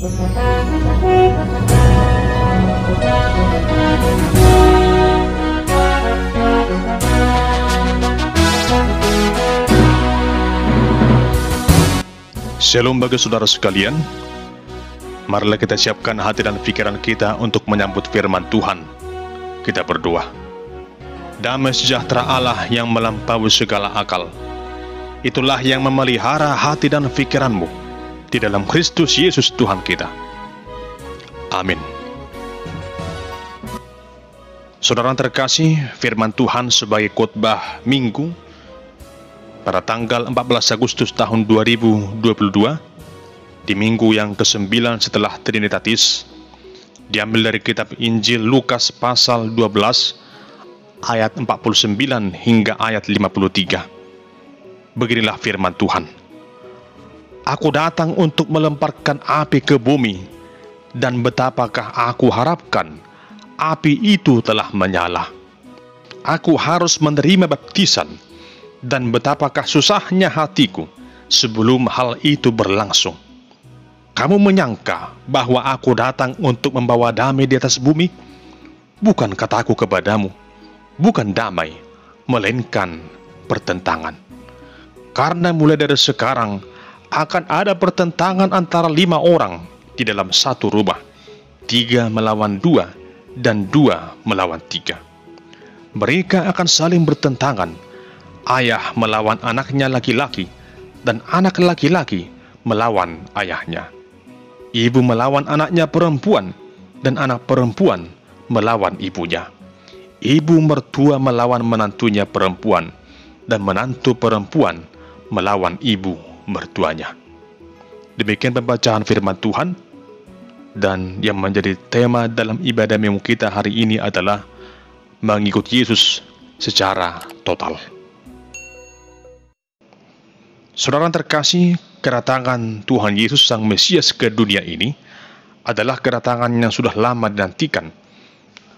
Shalom bagi saudara sekalian. Marilah kita siapkan hati dan pikiran kita untuk menyambut firman Tuhan. Kita berdoa. Damai sejahtera Allah yang melampaui segala akal, itulah yang memelihara hati dan pikiranmu di dalam Kristus Yesus Tuhan kita. Amin. Saudara terkasih, firman Tuhan sebagai khotbah Minggu pada tanggal 14 Agustus tahun 2022, di minggu yang ke-9 setelah Trinitatis, diambil dari kitab Injil Lukas pasal 12 ayat 49 hingga ayat 53. Beginilah firman Tuhan. Aku datang untuk melemparkan api ke bumi, dan betapakah aku harapkan api itu telah menyala. Aku harus menerima baptisan, dan betapakah susahnya hatiku sebelum hal itu berlangsung. Kamu menyangka bahwa aku datang untuk membawa damai di atas bumi? Bukan kataku kepadamu, bukan damai, melainkan pertentangan. Karena mulai dari sekarang akan ada pertentangan antara 5 orang di dalam satu rumah, 3 melawan 2, dan 2 melawan 3. Mereka akan saling bertentangan. Ayah melawan anaknya laki-laki, dan anak laki-laki melawan ayahnya. Ibu melawan anaknya perempuan, dan anak perempuan melawan ibunya. Ibu mertua melawan menantunya perempuan, dan menantu perempuan melawan ibu mertuanya. Demikian pembacaan firman Tuhan, dan yang menjadi tema dalam ibadah minggu kita hari ini adalah mengikut Yesus secara total. Saudara terkasih, kedatangan Tuhan Yesus Sang Mesias ke dunia ini adalah kedatangan yang sudah lama dinantikan,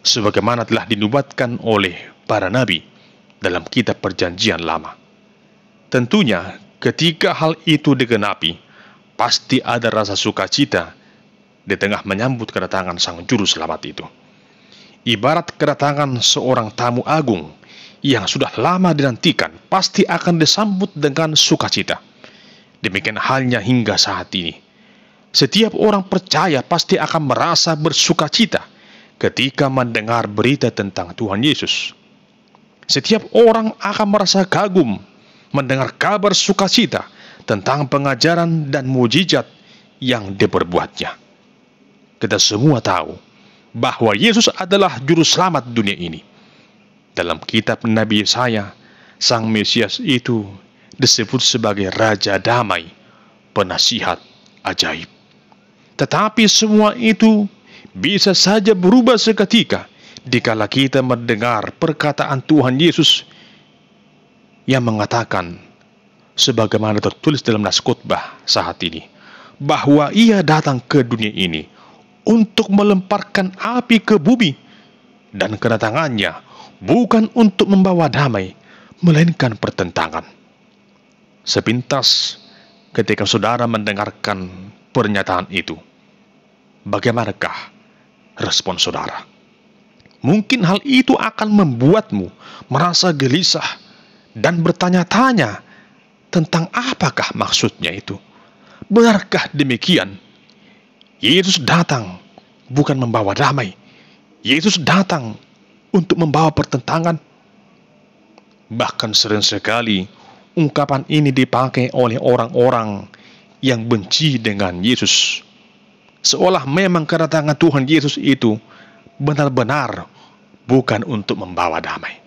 sebagaimana telah dinubuatkan oleh para nabi dalam kitab Perjanjian Lama. Tentunya, ketika hal itu digenapi, pasti ada rasa sukacita di tengah menyambut kedatangan Sang Juru Selamat itu. Ibarat kedatangan seorang tamu agung yang sudah lama dinantikan, pasti akan disambut dengan sukacita. Demikian halnya hingga saat ini. Setiap orang percaya pasti akan merasa bersukacita ketika mendengar berita tentang Tuhan Yesus. Setiap orang akan merasa kagum mendengar kabar sukacita tentang pengajaran dan mujizat yang diperbuatnya. Kita semua tahu bahwa Yesus adalah juru selamat dunia ini. Dalam kitab Nabi Yesaya, Sang Mesias itu disebut sebagai Raja Damai, Penasihat Ajaib. Tetapi semua itu bisa saja berubah seketika dikala kita mendengar perkataan Tuhan Yesus yang mengatakan, sebagaimana tertulis dalam nas khotbah saat ini, bahwa Ia datang ke dunia ini untuk melemparkan api ke bumi, dan kedatangannya bukan untuk membawa damai, melainkan pertentangan. Sepintas ketika saudara mendengarkan pernyataan itu, bagaimanakah respon saudara? Mungkin hal itu akan membuatmu merasa gelisah dan bertanya-tanya tentang apakah maksudnya itu. Benarkah demikian? Yesus datang bukan membawa damai. Yesus datang untuk membawa pertentangan. Bahkan sering sekali ungkapan ini dipakai oleh orang-orang yang benci dengan Yesus, seolah memang kedatangan Tuhan Yesus itu benar-benar bukan untuk membawa damai.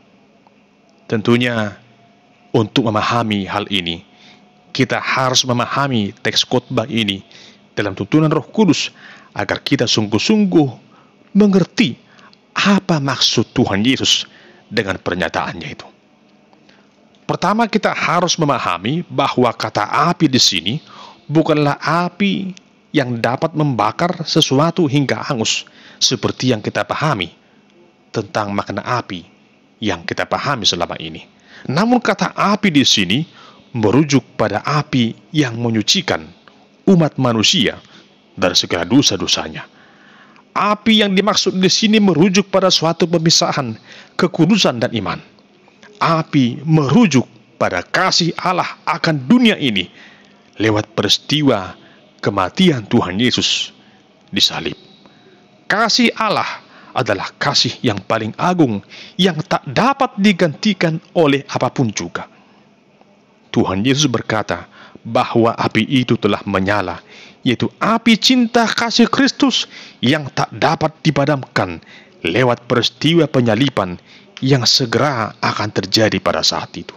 Tentunya, untuk memahami hal ini, kita harus memahami teks khotbah ini dalam tuntunan Roh Kudus, agar kita sungguh-sungguh mengerti apa maksud Tuhan Yesus dengan pernyataannya itu. Pertama, kita harus memahami bahwa kata api di sini bukanlah api yang dapat membakar sesuatu hingga hangus, seperti yang kita pahami tentang makna api yang kita pahami selama ini. Namun kata api di sini merujuk pada api yang menyucikan umat manusia dari segala dosa-dosanya. Api yang dimaksud di sini merujuk pada suatu pemisahan, kekudusan dan iman. Api merujuk pada kasih Allah akan dunia ini lewat peristiwa kematian Tuhan Yesus di salib. Kasih Allah adalah kasih yang paling agung yang tak dapat digantikan oleh apapun juga. Tuhan Yesus berkata bahwa api itu telah menyala, yaitu api cinta kasih Kristus yang tak dapat dipadamkan lewat peristiwa penyaliban yang segera akan terjadi pada saat itu.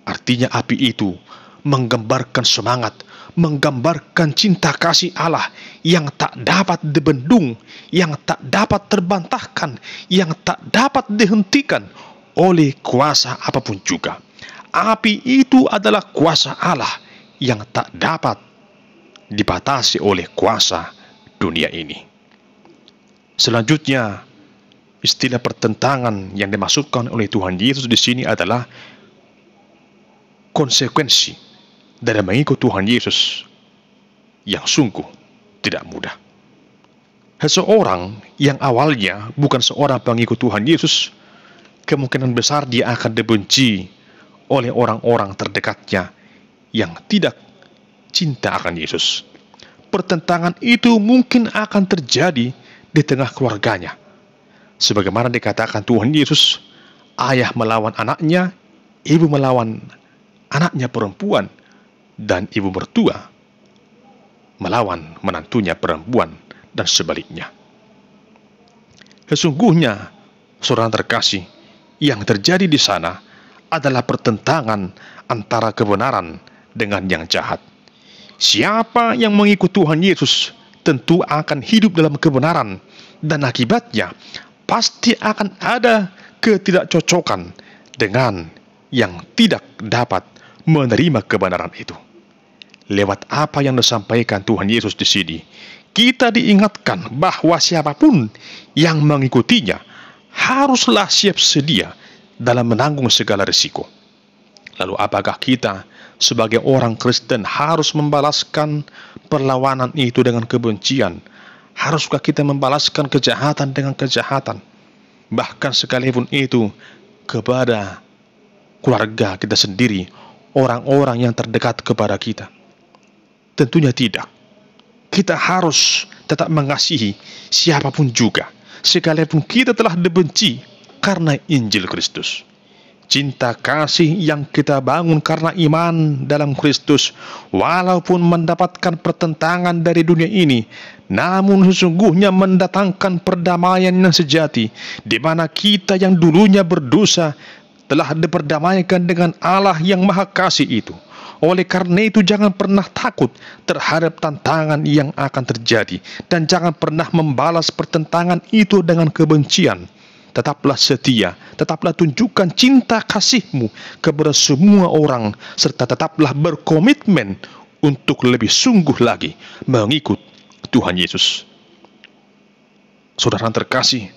Artinya api itu menggambarkan semangat, menggambarkan cinta kasih Allah yang tak dapat dibendung, yang tak dapat terbantahkan, yang tak dapat dihentikan oleh kuasa apapun juga. Api itu adalah kuasa Allah yang tak dapat dibatasi oleh kuasa dunia ini. Selanjutnya, istilah pertentangan yang dimaksudkan oleh Tuhan Yesus di sini adalah konsekuensi dari mengikut Tuhan Yesus yang sungguh tidak mudah. Seseorang yang awalnya bukan seorang pengikut Tuhan Yesus, kemungkinan besar dia akan dibenci oleh orang-orang terdekatnya yang tidak cinta akan Yesus. Pertentangan itu mungkin akan terjadi di tengah keluarganya. Sebagaimana dikatakan Tuhan Yesus, ayah melawan anaknya, ibu melawan anaknya perempuan, dan ibu mertua melawan menantunya perempuan, dan sebaliknya. Sesungguhnya, saudara terkasih, yang terjadi di sana adalah pertentangan antara kebenaran dengan yang jahat. Siapa yang mengikut Tuhan Yesus tentu akan hidup dalam kebenaran, dan akibatnya pasti akan ada ketidakcocokan dengan yang tidak dapat menerima kebenaran itu. Lewat apa yang disampaikan Tuhan Yesus di sini, kita diingatkan bahwa siapapun yang mengikutinya haruslah siap sedia dalam menanggung segala risiko. Lalu apakah kita sebagai orang Kristen harus membalaskan perlawanan itu dengan kebencian? Haruskah kita membalaskan kejahatan dengan kejahatan? Bahkan sekalipun itu kepada keluarga kita sendiri, orang-orang yang terdekat kepada kita. Tentunya tidak. Kita harus tetap mengasihi siapapun juga, sekalipun kita telah dibenci karena Injil Kristus. Cinta kasih yang kita bangun karena iman dalam Kristus, walaupun mendapatkan pertentangan dari dunia ini, namun sesungguhnya mendatangkan perdamaian yang sejati, di mana kita yang dulunya berdosa telah diperdamaikan dengan Allah yang Maha Kasih itu. Oleh karena itu, jangan pernah takut terhadap tantangan yang akan terjadi, dan jangan pernah membalas pertentangan itu dengan kebencian. Tetaplah setia, tetaplah tunjukkan cinta kasihmu kepada semua orang, serta tetaplah berkomitmen untuk lebih sungguh lagi mengikut Tuhan Yesus. Saudara terkasih,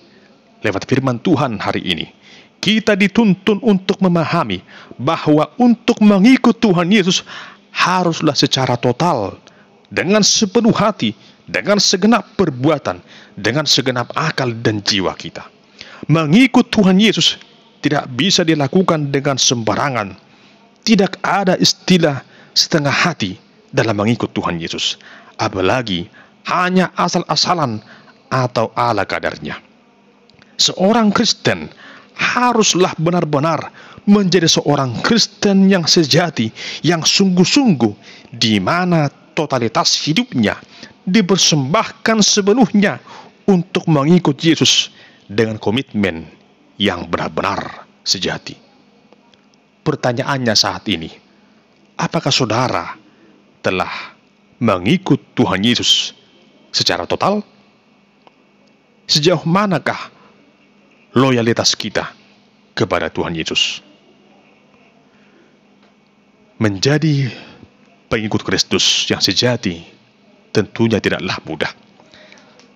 lewat firman Tuhan hari ini, kita dituntun untuk memahami bahwa untuk mengikut Tuhan Yesus haruslah secara total, dengan sepenuh hati, dengan segenap perbuatan, dengan segenap akal dan jiwa kita. Mengikut Tuhan Yesus tidak bisa dilakukan dengan sembarangan. Tidak ada istilah setengah hati dalam mengikut Tuhan Yesus, apalagi hanya asal-asalan atau ala kadarnya. Seorang Kristen haruslah benar-benar menjadi seorang Kristen yang sejati, yang sungguh-sungguh, di mana totalitas hidupnya dipersembahkan sepenuhnya untuk mengikut Yesus dengan komitmen yang benar-benar sejati. Pertanyaannya saat ini, apakah saudara telah mengikut Tuhan Yesus secara total? Sejauh manakah loyalitas kita kepada Tuhan Yesus? Menjadi pengikut Kristus yang sejati tentunya tidaklah mudah.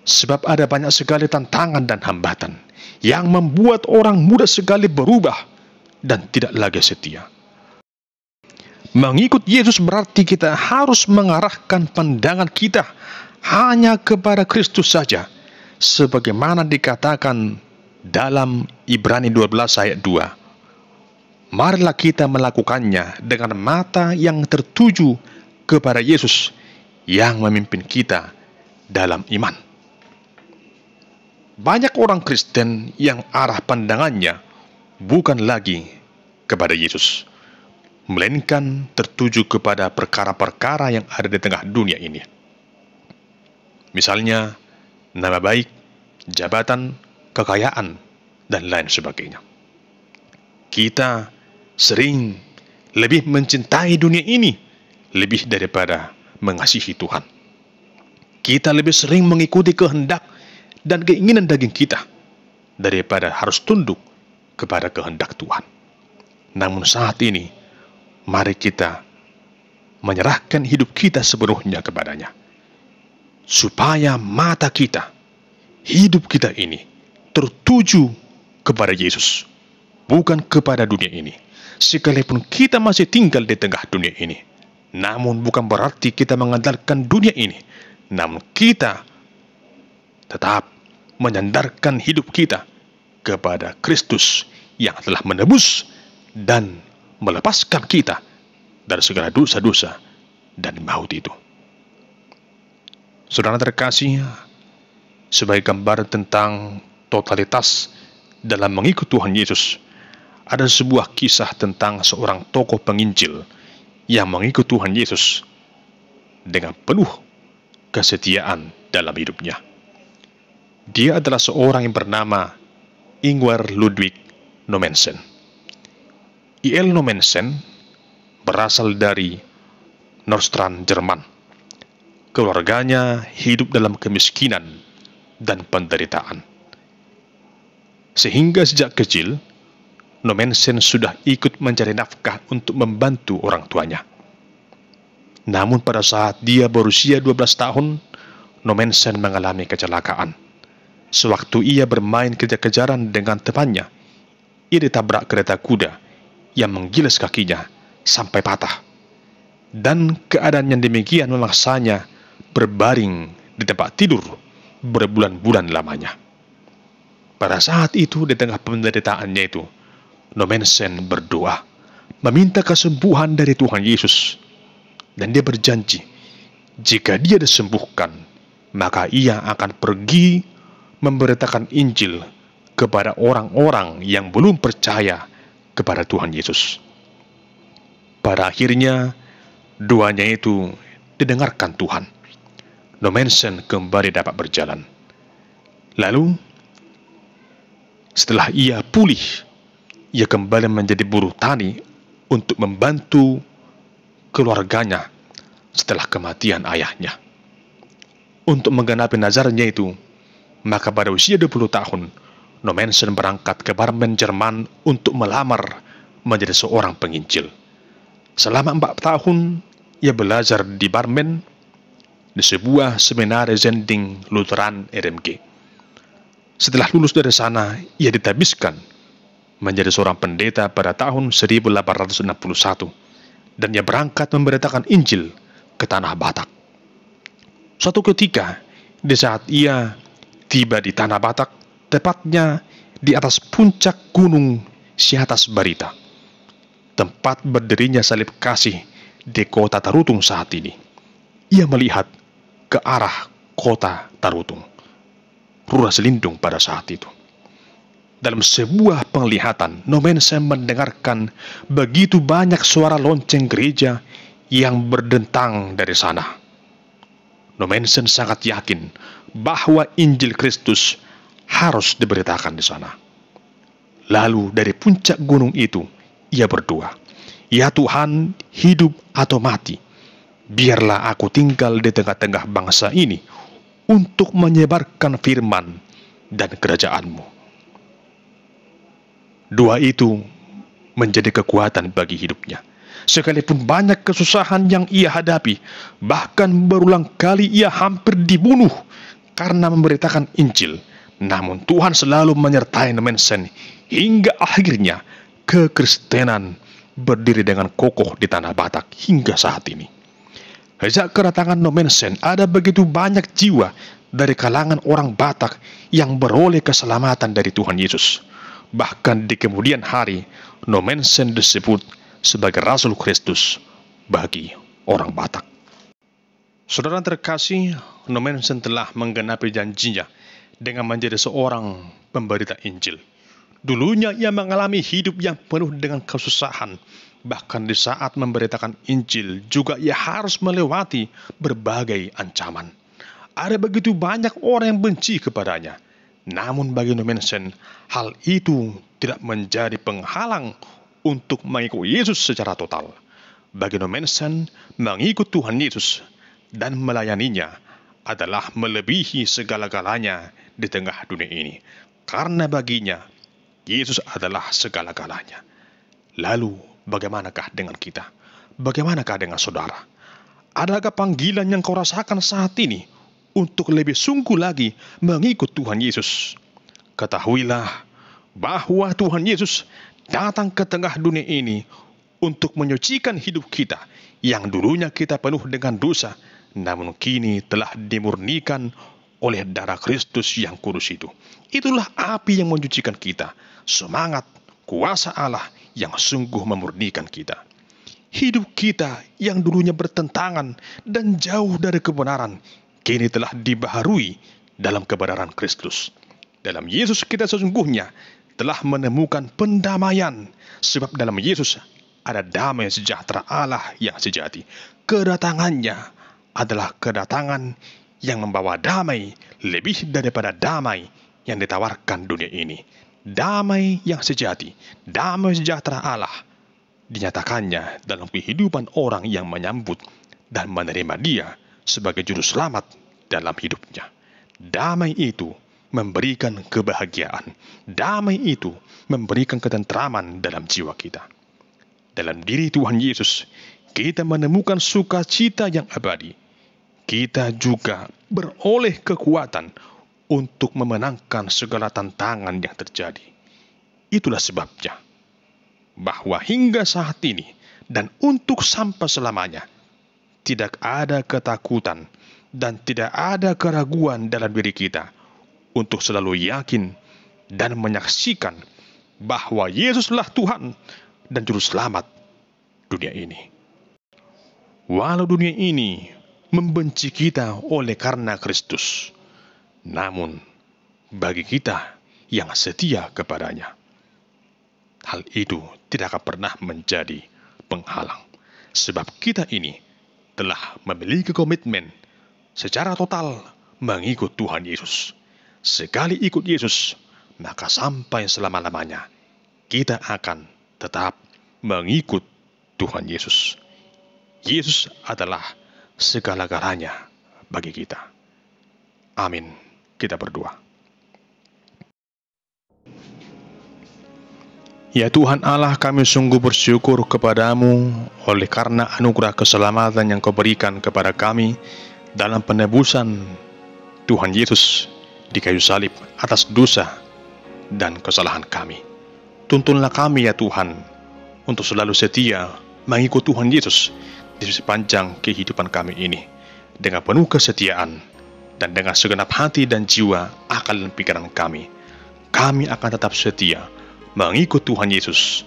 Sebab ada banyak sekali tantangan dan hambatan yang membuat orang mudah sekali berubah dan tidak lagi setia. Mengikut Yesus berarti kita harus mengarahkan pandangan kita hanya kepada Kristus saja, sebagaimana dikatakan dalam Ibrani 12 ayat 2. Marilah kita melakukannya dengan mata yang tertuju kepada Yesus yang memimpin kita dalam iman. Banyak orang Kristen yang arah pandangannya bukan lagi kepada Yesus, melainkan tertuju kepada perkara-perkara yang ada di tengah dunia ini. Misalnya, nama baik, jabatan, kekayaan, dan lain sebagainya. Kita sering lebih mencintai dunia ini lebih daripada mengasihi Tuhan. Kita lebih sering mengikuti kehendak dan keinginan daging kita daripada harus tunduk kepada kehendak Tuhan. Namun saat ini, mari kita menyerahkan hidup kita sepenuhnya kepadanya, supaya mata kita, hidup kita ini tertuju kepada Yesus, bukan kepada dunia ini. Sekalipun kita masih tinggal di tengah dunia ini, namun bukan berarti kita mengandalkan dunia ini, namun kita tetap menyandarkan hidup kita kepada Kristus yang telah menebus dan melepaskan kita dari segala dosa-dosa dan maut itu. Saudara terkasih, sebagai gambar tentang totalitas dalam mengikut Tuhan Yesus, ada sebuah kisah tentang seorang tokoh penginjil yang mengikut Tuhan Yesus dengan penuh kesetiaan dalam hidupnya. Dia adalah seorang yang bernama Ingvar Ludwig Nommensen. I.L. Nommensen berasal dari Nordstrand, Jerman. Keluarganya hidup dalam kemiskinan dan penderitaan. Sehingga sejak kecil, Nommensen sudah ikut mencari nafkah untuk membantu orang tuanya. Namun pada saat dia berusia 12 tahun, Nommensen mengalami kecelakaan. Sewaktu ia bermain kejar-kejaran dengan temannya, ia ditabrak kereta kuda yang menggilas kakinya sampai patah. Dan keadaan yang demikian memaksanya berbaring di tempat tidur berbulan-bulan lamanya. Pada saat itu, di tengah penderitaannya itu, Nommensen berdoa, meminta kesembuhan dari Tuhan Yesus. Dan dia berjanji, jika dia disembuhkan, maka ia akan pergi memberitakan Injil kepada orang-orang yang belum percaya kepada Tuhan Yesus. Pada akhirnya, doanya itu didengarkan Tuhan. Nommensen kembali dapat berjalan. Lalu, setelah ia pulih, ia kembali menjadi buruh tani untuk membantu keluarganya setelah kematian ayahnya. Untuk menggenapi nazarnya itu, maka pada usia 20 tahun, Nommensen berangkat ke Barmen, Jerman untuk melamar menjadi seorang penginjil. Selama 4 tahun, ia belajar di Barmen, di sebuah seminar Zending Lutheran RMG. Setelah lulus dari sana, ia ditabiskan menjadi seorang pendeta pada tahun 1861, dan ia berangkat memberitakan Injil ke tanah Batak. Suatu ketika, di saat ia tiba di tanah Batak, tepatnya di atas puncak gunung Siatas Barita, tempat berdirinya salib kasih di kota Tarutung saat ini, ia melihat ke arah kota Tarutung, Rura Selindung pada saat itu. Dalam sebuah penglihatan, Nommensen mendengarkan begitu banyak suara lonceng gereja yang berdentang dari sana. Nommensen sangat yakin bahwa Injil Kristus harus diberitakan di sana. Lalu dari puncak gunung itu, ia berdoa, "Ya Tuhan, hidup atau mati, biarlah aku tinggal di tengah-tengah bangsa ini untuk menyebarkan firman dan kerajaan-Mu." Doa itu menjadi kekuatan bagi hidupnya. Sekalipun banyak kesusahan yang ia hadapi, bahkan berulang kali ia hampir dibunuh karena memberitakan Injil, namun Tuhan selalu menyertai Nommensen hingga akhirnya kekristenan berdiri dengan kokoh di tanah Batak hingga saat ini. Sejak kedatangan Nommensen, ada begitu banyak jiwa dari kalangan orang Batak yang beroleh keselamatan dari Tuhan Yesus. Bahkan di kemudian hari, Nommensen disebut sebagai Rasul Kristus bagi orang Batak. Saudara terkasih, Nommensen telah menggenapi janjinya dengan menjadi seorang pemberita Injil. Dulunya ia mengalami hidup yang penuh dengan kesusahan. Bahkan di saat memberitakan Injil juga ia harus melewati berbagai ancaman. Ada begitu banyak orang yang benci kepadanya. Namun bagi Nommensen, hal itu tidak menjadi penghalang untuk mengikuti Yesus secara total. Bagi Nommensen, mengikut Tuhan Yesus dan melayaninya adalah melebihi segala-galanya di tengah dunia ini. Karena baginya, Yesus adalah segala-galanya. Lalu, bagaimanakah dengan kita? Bagaimanakah dengan saudara? Adakah panggilan yang kau rasakan saat ini untuk lebih sungguh lagi mengikut Tuhan Yesus? Ketahuilah bahwa Tuhan Yesus datang ke tengah dunia ini untuk menyucikan hidup kita yang dulunya kita penuh dengan dosa, namun kini telah dimurnikan oleh darah Kristus yang kudus itu. Itulah api yang menyucikan kita, semangat, kuasa Allah yang sungguh memurnikan kita. Hidup kita yang dulunya bertentangan dan jauh dari kebenaran, kini telah dibaharui dalam kebenaran Kristus. Dalam Yesus kita sesungguhnya telah menemukan pendamaian, sebab dalam Yesus ada damai sejahtera Allah yang sejati. Kedatangannya adalah kedatangan yang membawa damai lebih daripada damai yang ditawarkan dunia ini. Damai yang sejati, damai sejahtera Allah dinyatakannya dalam kehidupan orang yang menyambut dan menerima Dia sebagai juru selamat dalam hidupnya. Damai itu memberikan kebahagiaan. Damai itu memberikan ketentraman dalam jiwa kita. Dalam diri Tuhan Yesus, kita menemukan sukacita yang abadi. Kita juga beroleh kekuatan untuk memenangkan segala tantangan yang terjadi. Itulah sebabnya bahwa hingga saat ini dan untuk sampai selamanya, tidak ada ketakutan dan tidak ada keraguan dalam diri kita untuk selalu yakin dan menyaksikan bahwa Yesuslah Tuhan dan Juru Selamat dunia ini. Walau dunia ini membenci kita oleh karena Kristus, namun bagi kita yang setia kepadanya, hal itu tidak akan pernah menjadi penghalang. Sebab kita ini telah memiliki komitmen secara total mengikut Tuhan Yesus. Sekali ikut Yesus, maka sampai selama-lamanya kita akan tetap mengikut Tuhan Yesus. Yesus adalah segala-galanya bagi kita. Amin. Kita berdoa. Ya Tuhan Allah, kami sungguh bersyukur kepadamu oleh karena anugerah keselamatan yang kau berikan kepada kami dalam penebusan Tuhan Yesus di kayu salib atas dosa dan kesalahan kami. Tuntunlah kami ya Tuhan untuk selalu setia mengikut Tuhan Yesus di sepanjang kehidupan kami ini dengan penuh kesetiaan dan dengan segenap hati dan jiwa, akal dan pikiran kami. Kami akan tetap setia mengikut Tuhan Yesus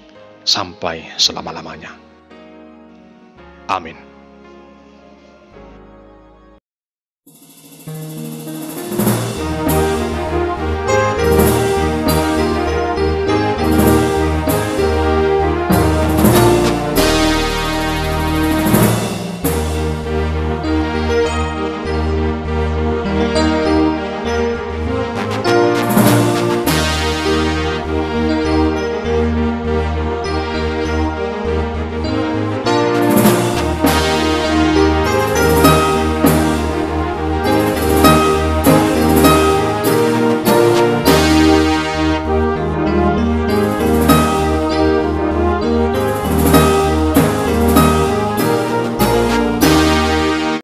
sampai selama-lamanya. Amin.